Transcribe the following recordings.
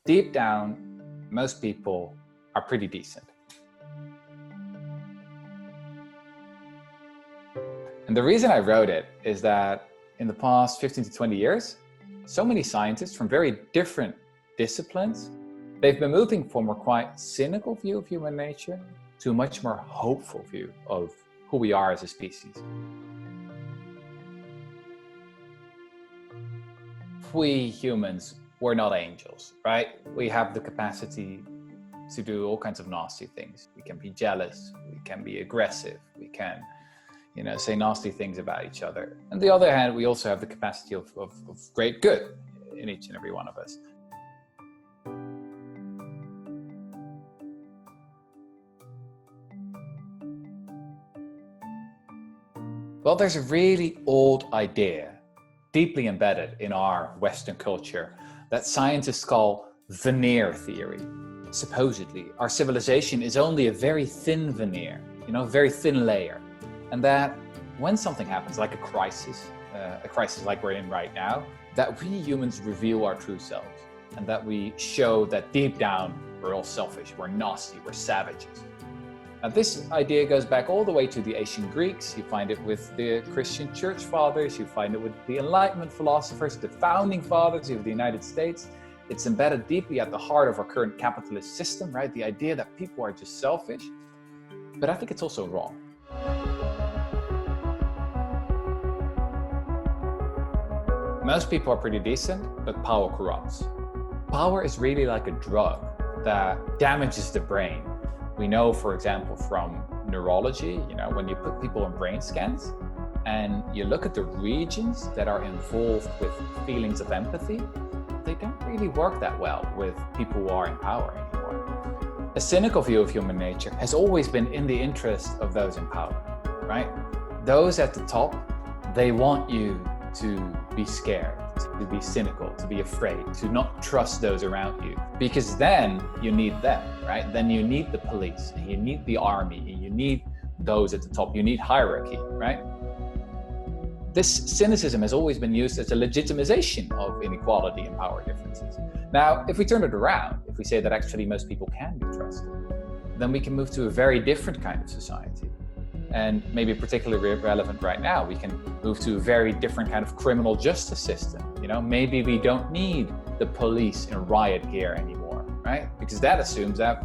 Deep down, most people are pretty decent. And the reason I wrote it is that in the past 15 to 20 years, so many scientists from very different disciplines, they've been moving from a quite cynical view of human nature to a much more hopeful view of who we are as a species. We humans, we're not angels, right? We have the capacity to do all kinds of nasty things. We can be jealous, we can be aggressive, we can, say nasty things about each other. On the other hand, we also have the capacity of great good in each and every one of us. Well, there's a really old idea, deeply embedded in our Western culture, that scientists call veneer theory. Supposedly, our civilization is only a very thin veneer, a very thin layer. And that when something happens, like a crisis like we're in right now, that we humans reveal our true selves, and that we show that deep down, we're all selfish, we're nasty, we're savages. Now, this idea goes back all the way to the ancient Greeks. You find it with the Christian church fathers, you find it with the Enlightenment philosophers, the founding fathers of the United States. It's embedded deeply at the heart of our current capitalist system, right? The idea that people are just selfish. But I think it's also wrong. Most people are pretty decent, but power corrupts. Power is really like a drug that damages the brain. We know, for example, from neurology, when you put people on brain scans and you look at the regions that are involved with feelings of empathy, they don't really work that well with people who are in power anymore. A cynical view of human nature has always been in the interest of those in power, right? Those at the top, they want you to be scared, to be cynical, to be afraid, to not trust those around you, because then you need them, right? Then you need the police, and you need the army, and you need those at the top, you need hierarchy, right? This cynicism has always been used as a legitimization of inequality and power differences. Now, if we turn it around, if we say that actually most people can be trusted, then we can move to a very different kind of society. And maybe particularly relevant right now, we can move to a very different kind of criminal justice system. Maybe we don't need the police in riot gear anymore, right? Because that assumes that,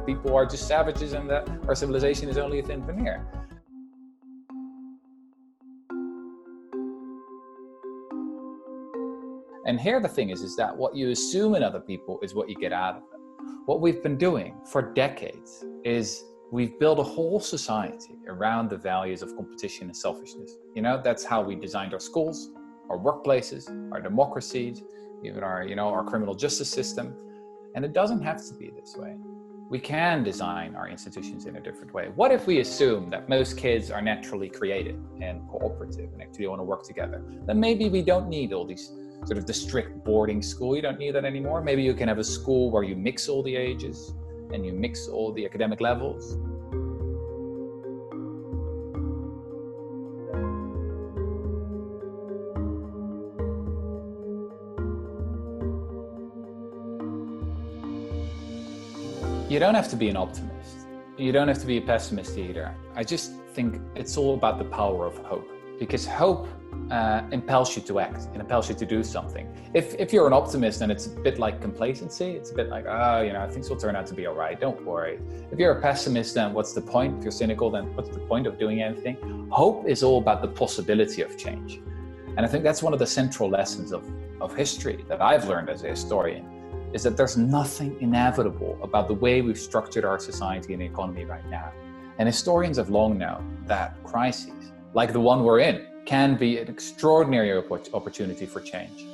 people are just savages and that our civilization is only a thin veneer. And here the thing is that what you assume in other people is what you get out of them. What we've been doing for decades is we've built a whole society around the values of competition and selfishness. That's how we designed our schools, our workplaces, our democracies, even our criminal justice system. And it doesn't have to be this way. We can design our institutions in a different way. What if we assume that most kids are naturally creative and cooperative and actually want to work together? Then maybe we don't need all these sort of the strict boarding school. You don't need that anymore. Maybe you can have a school where you mix all the ages and you mix all the academic levels. You don't have to be an optimist. You don't have to be a pessimist either. I just think it's all about the power of hope, because hope impels you to act and impels you to do something. If you're an optimist, then it's a bit like complacency. It's a bit like, things will turn out to be all right, don't worry. If you're a pessimist, then what's the point? If you're cynical, then what's the point of doing anything? Hope is all about the possibility of change. And I think that's one of the central lessons of history that I've learned as a historian, is that there's nothing inevitable about the way we've structured our society and economy right now. And historians have long known that crises, like the one we're in, can be an extraordinary opportunity for change.